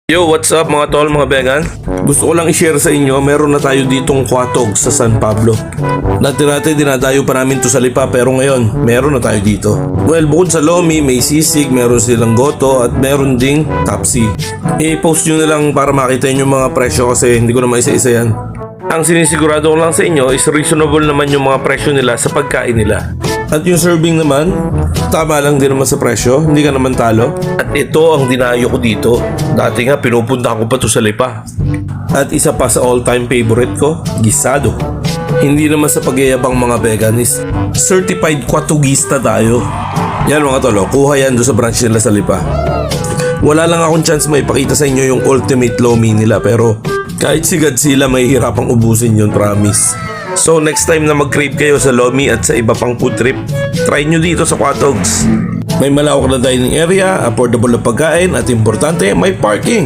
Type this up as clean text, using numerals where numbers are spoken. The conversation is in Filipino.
Yo, what's up mga tol, mga vegan? Gusto ko lang i-share sa inyo, meron na tayo ditong kwatog sa San Pablo. Dati-dati dinadayo pa namin to sa Lipa pero ngayon, meron na tayo dito. Well, bukod sa Lomi, may sisig, meron silang goto at meron ding tapsi. I-post nyo na lang para makita nyo yung mga presyo kasi hindi ko na maisa-isa yan. Ang sinisigurado ko lang sa inyo is reasonable naman yung mga presyo nila sa pagkain nila. At yung serving naman, tama lang din naman sa presyo, hindi ka naman talo. At ito ang dinayo ko dito. Dati nga pinupunta ko pa to sa Lipa. At isa pa sa all-time favorite ko, gisado. Hindi naman sa pagyayabang mga veganis, certified kwatugista tayo. Yan mga tolo, kuha yan doon sa branch nila sa Lipa. Wala lang akong chance may pakita sa inyo yung ultimate lomi nila pero kahit sigad sila may hirapang ubusin yun, promise. So next time na mag-crave kayo sa Lomi at sa iba pang food trip, try nyo dito sa Quatogs. May malawak na dining area, affordable na pagkain at importante, may parking.